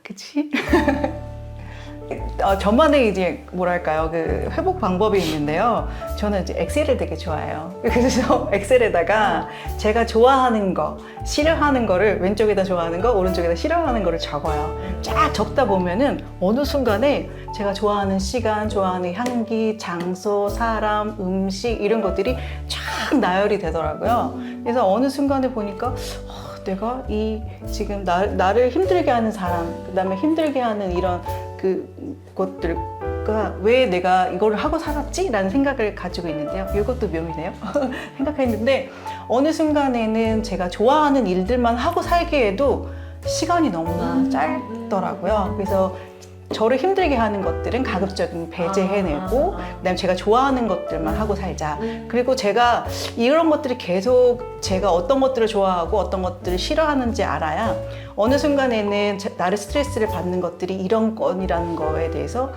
그치? 저만의 이제 뭐랄까요 회복 방법이 있는데요. 저는 이제 엑셀을 되게 좋아해요. 그래서 엑셀에다가 제가 좋아하는 거, 싫어하는 거를 왼쪽에다 좋아하는 거, 오른쪽에다 싫어하는 거를 적어요. 쫙 적다 보면은 어느 순간에 제가 좋아하는 시간, 좋아하는 향기, 장소, 사람, 음식 이런 것들이 쫙 나열이 되더라고요. 그래서 어느 순간에 보니까 내가 지금 나를 힘들게 하는 사람, 그다음에 힘들게 하는 이런 그것들과 왜 내가 이거를 하고 살았지라는 생각을 가지고 있는데요. 이것도 묘미네요. 생각했는데 어느 순간에는 제가 좋아하는 일들만 하고 살기에도 시간이 너무나 짧더라고요. 그래서 저를 힘들게 하는 것들은 가급적이면 배제해내고 그다음에 제가 좋아하는 것들만 하고 살자. 그리고 제가 이런 것들이 계속 제가 어떤 것들을 좋아하고 어떤 것들을 싫어하는지 알아야 어느 순간에는 나를 스트레스를 받는 것들이 이런 건이라는 거에 대해서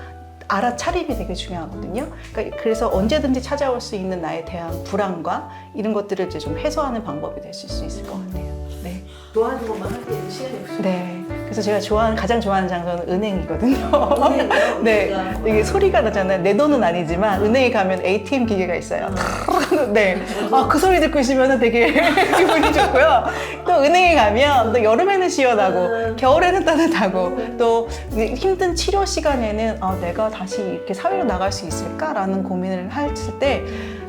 알아차림이 되게 중요하거든요. 그러니까 그래서 언제든지 찾아올 수 있는 나에 대한 불안과 이런 것들을 이제 좀 해소하는 방법이 될 수 있을 것 같아요. 네. 좋아하는 것만 하기에도 시간이 없어요. 네. 그래서 제가 가장 좋아하는 장소는 은행이거든요. 은행이요? 네. 우리가 이게 소리가 나잖아요. 내 돈은 아니지만 은행에 가면 ATM 기계가 있어요. 네. 그 소리 듣고 있으면 되게 기분이 좋고요. 또 은행에 가면 또 여름에는 시원하고 겨울에는 따뜻하고 또 힘든 치료 시간에는 내가 다시 이렇게 사회로 나갈 수 있을까라는 고민을 했을 때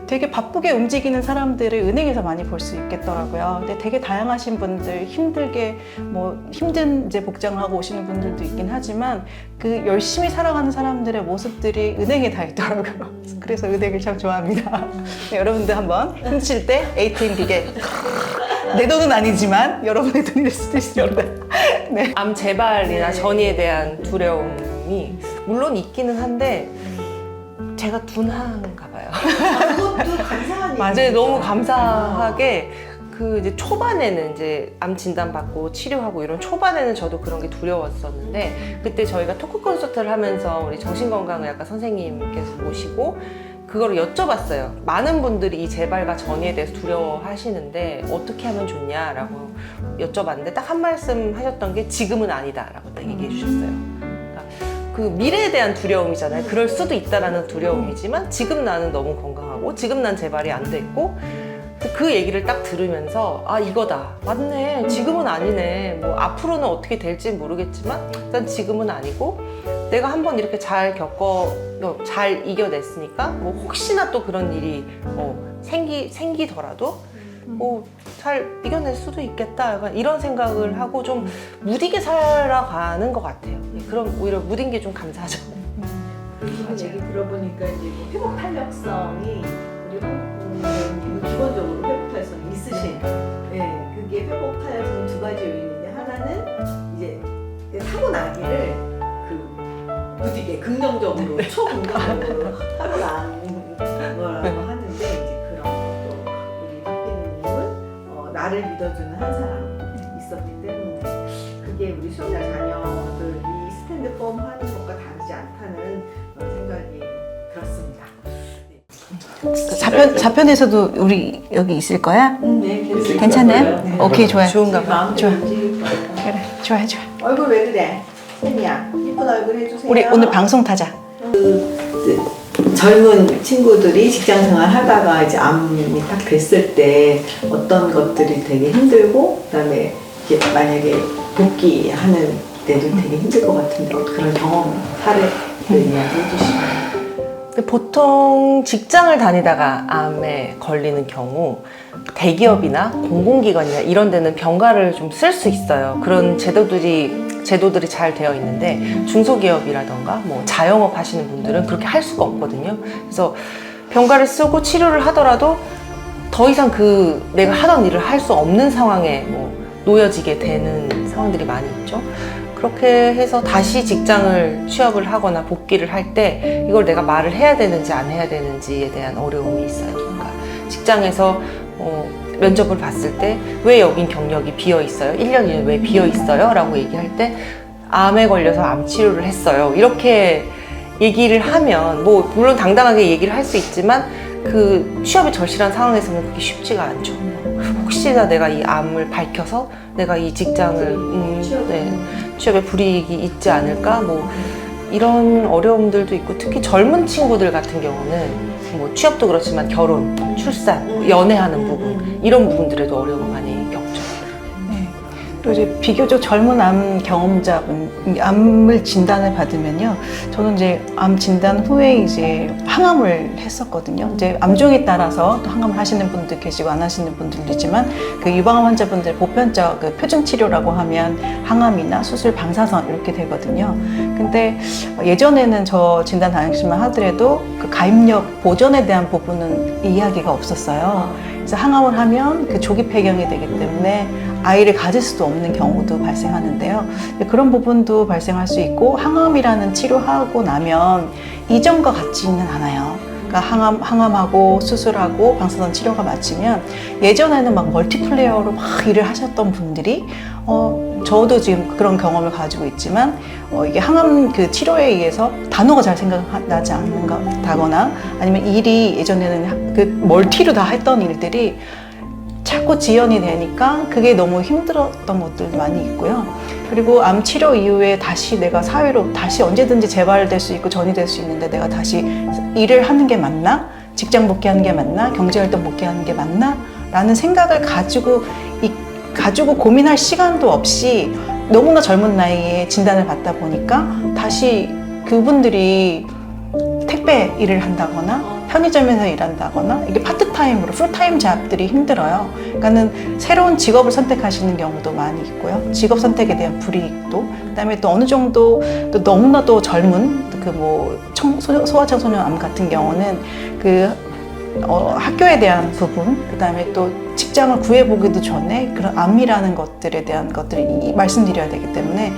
되게 바쁘게 움직이는 사람들을 은행에서 많이 볼 수 있겠더라고요. 근데 되게 다양하신 분들, 힘들게 힘든 이제 복장을 하고 오시는 분들도 있긴 하지만 그 열심히 살아가는 사람들의 모습들이 은행에 다 있더라고요. 그래서 은행을 참 좋아합니다. 네, 여러분들 한번 훔칠 때 ATM 기계. 내 돈은 아니지만 여러분의 돈일 수도 있습니다. 네. 암 재발이나 전이에 대한 두려움이 물론 있기는 한데 제가 둔한가 봐요. 그것도 감사한 맞아요. 얘기죠. 너무 감사하게 그 이제 초반에는 이제 암 진단 받고 치료하고 이런 초반에는 저도 그런 게 두려웠었는데 그때 저희가 토크 콘서트를 하면서 우리 정신건강의학과 선생님께서 모시고 그거를 여쭤봤어요. 많은 분들이 이 재발과 전이에 대해서 두려워하시는데 어떻게 하면 좋냐라고 여쭤봤는데 딱 한 말씀 하셨던 게 지금은 아니다라고 딱 얘기해 주셨어요. 그 미래에 대한 두려움이잖아요. 그럴 수도 있다라는 두려움이지만 지금 나는 너무 건강하고 지금 난 재발이 안 됐고 그 얘기를 딱 들으면서 이거다. 맞네. 지금은 아니네. 뭐 앞으로는 어떻게 될지 모르겠지만 일단 지금은 아니고 내가 한번 이렇게 잘 잘 이겨냈으니까 뭐 혹시나 또 그런 일이 생기더라도 잘 이겨낼 수도 있겠다. 약간 이런 생각을 하고 좀 무디게 살아가는 것 같아요. 그럼 오히려 무딘 게 좀 감사하죠. 그 얘기 들어보니까 이제 회복 탄력성이 우리 한국은 기본적으로 회복 탄력성이 있으신. 네, 그게 회복 탄력성 두 가지 요인인데 하나는 이제 타고나기를 무디게 긍정적으로 초긍정적으로 타고난 거라고 하는데 이제 그런 것도 우리 박피디님은 나를 믿어주는 한 사람 있었기 때문에 그게 우리 수용자 자녀들이 스탠드펌 하는 것과 다르지 않다는 생각이 들었습니다. 4편에서도 우리 여기 있을 거야? 네, 괜찮아요? 네. 오케이, 좋아요. 좋은가 봐. 좋아. 그래. 그래, 좋아요. 얼굴 왜 그래? 쌤이야, 이쁜 얼굴 해주세요. 우리 오늘 방송 타자. 젊은 친구들이 직장 생활 하다가 이제 암이 딱 됐을 때 어떤 것들이 되게 힘들고 그다음에 이게 만약에 복귀하는 때도 되게 힘들 것 같은데 그런 경험 사례를 이야기해 주시면. 보통 직장을 다니다가 암에 걸리는 경우 대기업이나 공공기관이나 이런 데는 병가를 좀 쓸 수 있어요. 그런 제도들이 잘 되어 있는데 중소기업이라던가 뭐 자영업 하시는 분들은 그렇게 할 수가 없거든요. 그래서 병가를 쓰고 치료를 하더라도 더 이상 내가 하던 일을 할 수 없는 상황에 놓여지게 되는 상황들이 많이 있죠. 그렇게 해서 다시 직장을 취업을 하거나 복귀를 할 때 이걸 내가 말을 해야 되는지 안 해야 되는지에 대한 어려움이 있어요. 그러니까 직장에서 면접을 봤을 때 왜 여긴 경력이 비어 있어요? 1년 이내 왜 비어 있어요? 라고 얘기할 때 암에 걸려서 암 치료를 했어요. 이렇게 얘기를 하면 물론 당당하게 얘기를 할 수 있지만 그 취업이 절실한 상황에서는 그게 쉽지가 않죠. 혹시나 내가 이 암을 밝혀서 내가 이 직장을 취업에 불이익이 있지 않을까 이런 어려움들도 있고 특히 젊은 친구들 같은 경우는 취업도 그렇지만 결혼, 출산, 연애하는 부분 이런 부분들에도 어려움을 많이 겪죠. 네. 또 이제 비교적 젊은 암 경험자분, 암을 진단을 받으면요. 저는 이제 암 진단 후에 이제 항암을 했었거든요. 이제 암종에 따라서 또 항암을 하시는 분도 계시고 안 하시는 분들이지만 그 유방암 환자분들 보편적 그 표준 치료라고 하면 항암이나 수술, 방사선 이렇게 되거든요. 근데 예전에는 저 진단 당시만 하더라도 그 가입력 보전에 대한 부분은 이야기가 없었어요. 그래서 항암을 하면 그 조기 폐경이 되기 때문에 아이를 가질 수도 없는 경우도 발생하는데요. 그런 부분도 발생할 수 있고 항암이라는 치료하고 나면 이전과 같지는 않아요. 그러니까 항암하고 수술하고 방사선 치료가 마치면 예전에는 막 멀티플레이어로 막 일을 하셨던 분들이 저도 지금 그런 경험을 가지고 있지만 이게 항암 그 치료에 의해서 단어가 잘 생각나지 않는다거나 아니면 일이 예전에는 그 멀티로 다 했던 일들이 자꾸 지연이 되니까 그게 너무 힘들었던 것들도 많이 있고요. 그리고 암 치료 이후에 다시 내가 사회로 다시 언제든지 재발될 수 있고 전이 될 수 있는데 내가 다시 일을 하는 게 맞나? 직장 복귀하는 게 맞나? 경제활동 복귀하는 게 맞나? 라는 생각을 가지고 고민할 시간도 없이 너무나 젊은 나이에 진단을 받다 보니까 다시 그분들이 택배 일을 한다거나 편의점에서 일한다거나 이게 파트타임으로 풀타임 잡들이 힘들어요. 그러니까는 새로운 직업을 선택하시는 경우도 많이 있고요. 직업 선택에 대한 불이익도 그다음에 또 어느 정도 또 너무나도 젊은 그 뭐 소아청소년암 같은 경우는 그 학교에 대한 부분 그다음에 또 직장을 구해보기도 전에 그런 암이라는 것들에 대한 것들을 말씀드려야 되기 때문에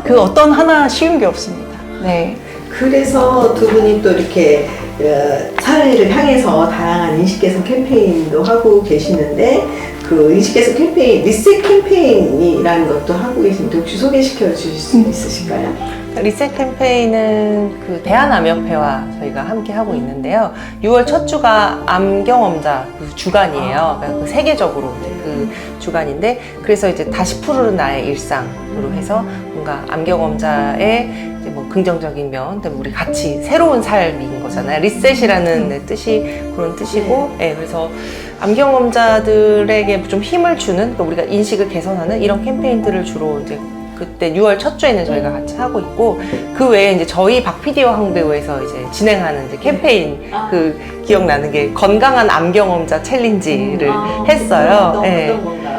그 어떤 하나 쉬운 게 없습니다. 네. 그래서 두 분이 또 이렇게 사회를 향해서 다양한 인식 개선 캠페인도 하고 계시는데 그 인식 개선 캠페인, 리셋 캠페인이라는 것도 하고 계신데 혹시 소개시켜 주실 수 있으실까요? 리셋 캠페인은 그 대한암협회와 저희가 함께 하고 있는데요. 6월 첫 주가 암경험자 그 주간이에요. 그러니까 그 세계적으로 그 주간인데 그래서 이제 다시 푸르른 나의 일상으로 해서 뭔가 암경험자의 이제 뭐 긍정적인 면, 그다음에 우리 같이 새로운 삶인 거잖아요. 리셋이라는 뜻이 그런 뜻이고, 네, 그래서 암경험자들에게 좀 힘을 주는, 그러니까 우리가 인식을 개선하는 이런 캠페인들을 주로 이제 그때 6월 첫 주에는 저희가 같이 하고 있고 그 외에 이제 저희 박PD와 황배우에서 이제 진행하는 이제 캠페인 그 기억나는 게 건강한 암 경험자 챌린지를 했어요. 네. 어떤 건가요?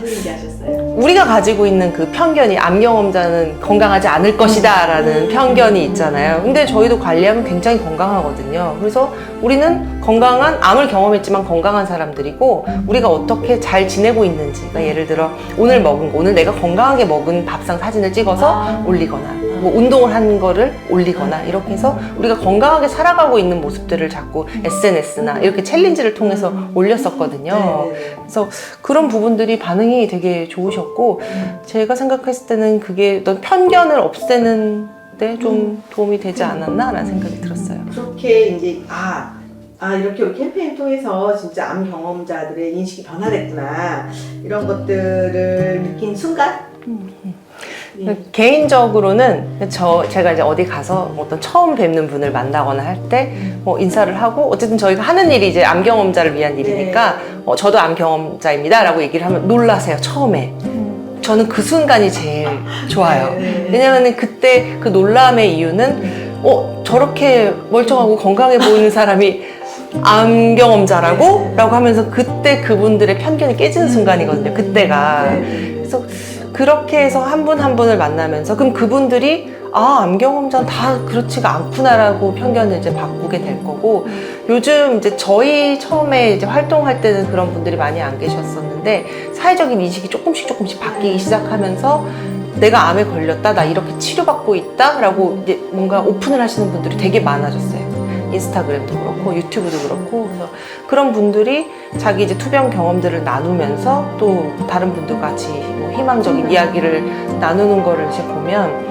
챌린지 하셨어요? 우리가 가지고 있는 그 편견이 암 경험자는 건강하지 않을 것이다 라는 편견이 있잖아요. 근데 저희도 관리하면 굉장히 건강하거든요. 그래서 우리는 건강한 암을 경험했지만 건강한 사람들이고 우리가 어떻게 잘 지내고 있는지, 그러니까 예를 들어 오늘 먹은 거, 오늘 내가 건강하게 먹은 밥상 사진을 찍어서 올리거나 뭐 운동을 한 거를 올리거나 이렇게 해서 우리가 건강하게 살아가고 있는 모습들을 자꾸 SNS나 이렇게 챌린지를 통해서 올렸었거든요. 그래서 그런 부분들이 반응이 되게 좋으셨고 제가 생각했을 때는 그게 어떤 편견을 없애는 데 좀 도움이 되지 않았나라는 생각이 들었어요. 그렇게 이제 이렇게 우리 캠페인 통해서 진짜 암 경험자들의 인식이 변화됐구나 이런 것들을 느낀 순간. 개인적으로는 제가 이제 어디 가서 어떤 처음 뵙는 분을 만나거나 할 때 뭐 인사를 하고 어쨌든 저희가 하는 일이 이제 암 경험자를 위한 일이니까 저도 암 경험자입니다라고 얘기를 하면 놀라세요 처음에. 저는 그 순간이 제일 좋아요. 왜냐면은 그때 그 놀람의 이유는 저렇게 멀쩡하고 건강해 보이는 사람이 암 경험자라고? 라고 하면서 그때 그분들의 편견이 깨지는 순간이거든요. 그때가. 그래서 그렇게 해서 한 분 한 분을 만나면서 그럼 그분들이 암 경험자는 다 그렇지가 않구나라고 편견을 이제 바꾸게 될 거고 요즘 이제 저희 처음에 이제 활동할 때는 그런 분들이 많이 안 계셨었는데 사회적인 인식이 조금씩 바뀌기 시작하면서 내가 암에 걸렸다, 나 이렇게 치료받고 있다 라고 이제 뭔가 오픈을 하시는 분들이 되게 많아졌어요. 인스타그램도 그렇고 유튜브도 그렇고 그래서 그런 분들이 자기 이제 투병 경험들을 나누면서 또 다른 분들과 같이 뭐 희망적인 이야기를 나누는 거를 이제 보면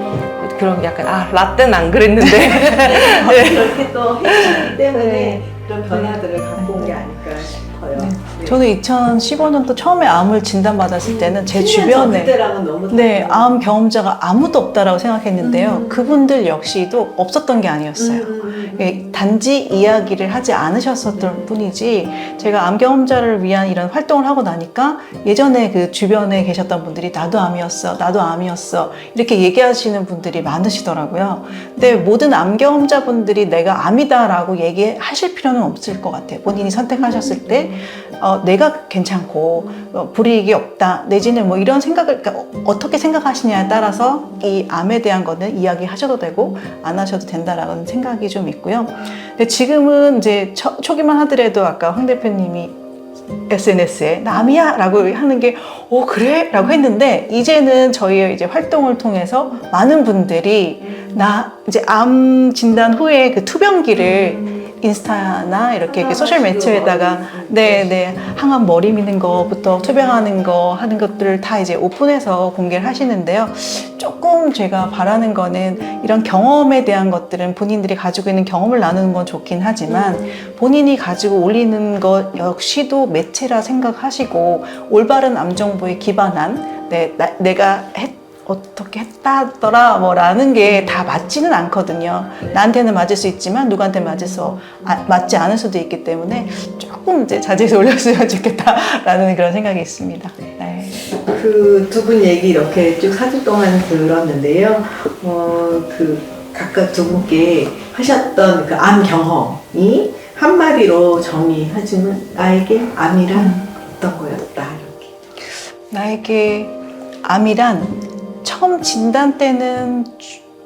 그런 약간 라떼는 안 그랬는데 네. 이렇게 또 해주셨기 때문에 그런 변화들을 갖고 온 게 아닐까 싶어요. 저는 2015년도 처음에 암을 진단받았을 때는 제 주변에 그때랑은 너무 암 경험자가 아무도 없다라고 생각했는데요. 그분들 역시도 없었던 게 아니었어요. 단지 이야기를 하지 않으셨었던 뿐이지 제가 암 경험자를 위한 이런 활동을 하고 나니까 예전에 그 주변에 계셨던 분들이 나도 암이었어 이렇게 얘기하시는 분들이 많으시더라고요. 근데 모든 암 경험자분들이 내가 암이다라고 얘기하실 필요는 없을 것 같아요. 본인이 선택하셨을 때 내가 괜찮고 불이익이 없다 내지는 뭐 이런 생각을 그러니까 어떻게 생각하시냐에 따라서 이 암에 대한 거는 이야기하셔도 되고 안 하셔도 된다라는 생각이 좀 있고요. 근데 지금은 이제 초기만 하더라도 아까 황 대표님이 SNS에 나 암이야 라고 하는 게 그래? 라고 했는데 이제는 저희의 이제 활동을 통해서 많은 분들이 나 이제 암 진단 후에 그 투병기를 인스타나 이렇게 소셜 매체에다가 항암 머리 미는 거부터 투병하는 거 하는 것들을 다 이제 오픈해서 공개를 하시는데요. 조금 제가 바라는 거는 이런 경험에 대한 것들은 본인들이 가지고 있는 경험을 나누는 건 좋긴 하지만 본인이 가지고 올리는 것 역시도 매체라 생각하시고 올바른 암 정보에 기반한 내가 어떻게 했다더라 뭐라는 게 다 맞지는 않거든요. 나한테는 맞을 수 있지만 누구한테 맞지 않을 수도 있기 때문에 조금 이제 자제해서 올렸으면 좋겠다라는 그런 생각이 있습니다. 네. 그 두 분 얘기 이렇게 쭉 4주 동안 들었는데요. 그 각각 두 분께 하셨던 그 암 경험이 한마디로 정의하자면 나에게 암이란 어떤 거였다 이렇게. 나에게 암이란 처음 진단 때는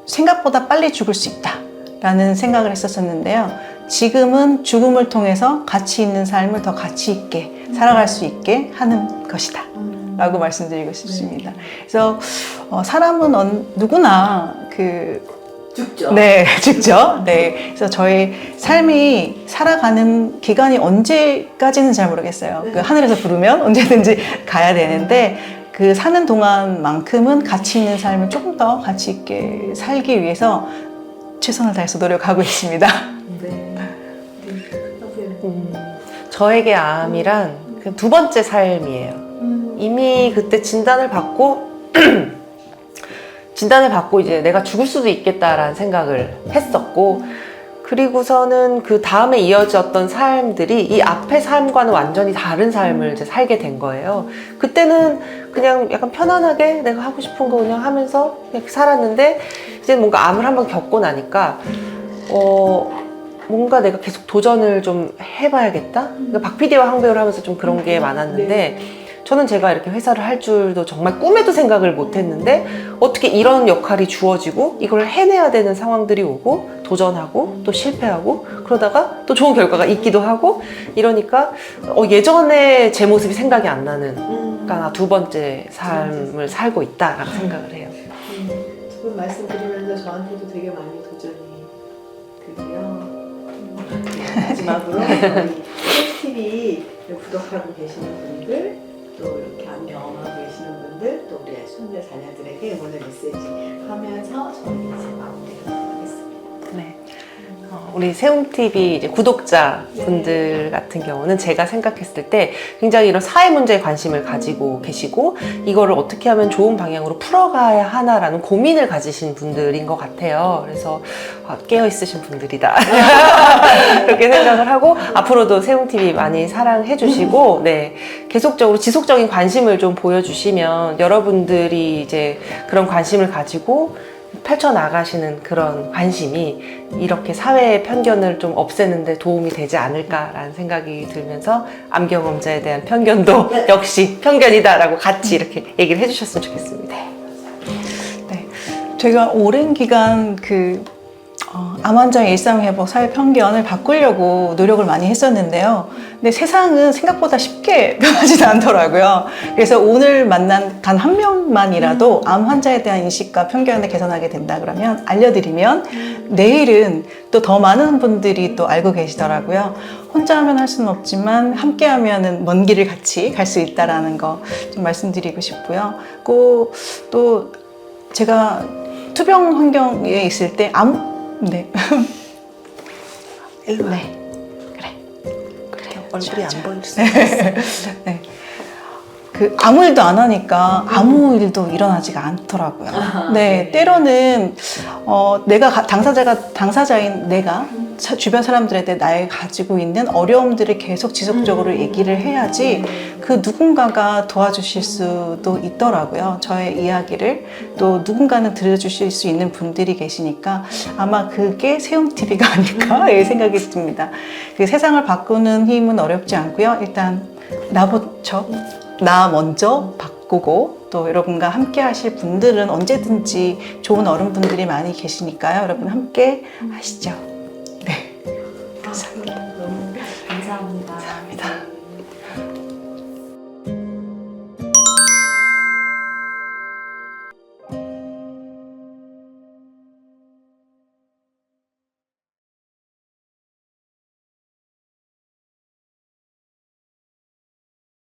생각보다 빨리 죽을 수 있다라는 생각을 했었는데요. 지금은 죽음을 통해서 가치 있는 삶을 더 가치 있게 살아갈 수 있게 하는 것이다 라고 말씀드리고 싶습니다. 그래서 사람은 누구나 죽죠. 네, 죽죠. 네. 그래서 저희 삶이 살아가는 기간이 언제까지는 잘 모르겠어요. 그 하늘에서 부르면 언제든지 가야 되는데 그 사는 동안만큼은 가치 있는 삶을 조금 더 가치 있게 살기 위해서 최선을 다해서 노력하고 있습니다. 네. 저에게 암이란 그 두 번째 삶이에요. 이미 그때 진단을 받고 이제 내가 죽을 수도 있겠다라는 생각을 했었고 그리고서는 그 다음에 이어졌던 삶들이 이 앞의 삶과는 완전히 다른 삶을 이제 살게 된 거예요. 그때는 그냥 약간 편안하게 내가 하고 싶은 거 그냥 하면서 이렇게 살았는데 이제 뭔가 암을 한번 겪고 나니까 뭔가 내가 계속 도전을 좀 해봐야겠다. 그러니까 박 PD와 황 배우를 하면서 좀 그런 게 많았는데 저는 제가 이렇게 회사를 할 줄도 정말 꿈에도 생각을 못 했는데 어떻게 이런 역할이 주어지고 이걸 해내야 되는 상황들이 오고 도전하고 또 실패하고 그러다가 또 좋은 결과가 있기도 하고 이러니까 예전에 제 모습이 생각이 안 나는 그러니까 두 번째 삶을 살고 있다라고 생각을 해요. 두 분 말씀드리면서 저한테도 되게 많이 도전이 되고요. 마지막으로 TV 구독하고 계시는 분들 또 이렇게 암 경험하고 계시는 분들 또 우리 손녀 자녀들에게 응원의 메시지 하면서 저희 이제 마무리를 하겠습니다. 네. 우리 세움TV 이제 구독자분들 같은 경우는 제가 생각했을 때 굉장히 이런 사회 문제에 관심을 가지고 계시고 이거를 어떻게 하면 좋은 방향으로 풀어가야 하나라는 고민을 가지신 분들인 것 같아요. 그래서 깨어있으신 분들이다. 그렇게 생각을 하고 앞으로도 세움TV 많이 사랑해 주시고 네, 계속적으로 지속적인 관심을 좀 보여주시면 여러분들이 이제 그런 관심을 가지고 펼쳐나가시는 그런 관심이 이렇게 사회의 편견을 좀 없애는데 도움이 되지 않을까라는 생각이 들면서 암 경험자에 대한 편견도 역시 편견이다라고 같이 이렇게 얘기를 해주셨으면 좋겠습니다. 네, 제가 오랜 기간 암 환자의 일상회복 사회 편견을 바꾸려고 노력을 많이 했었는데요. 근데 세상은 생각보다 쉽게 변하지는 않더라고요. 그래서 오늘 만난 단 한 명만이라도 암 환자에 대한 인식과 편견을 개선하게 된다 그러면 알려드리면 내일은 또 더 많은 분들이 또 알고 계시더라고요. 혼자 하면 할 수는 없지만 함께 하면은 먼 길을 같이 갈 수 있다라는 거 좀 말씀드리고 싶고요. 또 제가 투병 환경에 있을 때 네. 일로 와. 네. 얼굴이 안 보일 수 있어요. 네. 아무 일도 안 하니까 아무 일도 일어나지가 않더라고요. 네, 때로는 내가 당사자인 내가 주변 사람들한테 나의 가지고 있는 어려움들을 계속 지속적으로 얘기를 해야지 그 누군가가 도와주실 수도 있더라고요. 저의 이야기를 또 누군가는 들어주실 수 있는 분들이 계시니까 아마 그게 세움TV가 아닐까 예, 생각이 듭니다. 그 세상을 바꾸는 힘은 어렵지 않고요. 일단 나 먼저 바꾸고 또 여러분과 함께 하실 분들은 언제든지 좋은 어른분들이 많이 계시니까요. 여러분 함께 하시죠.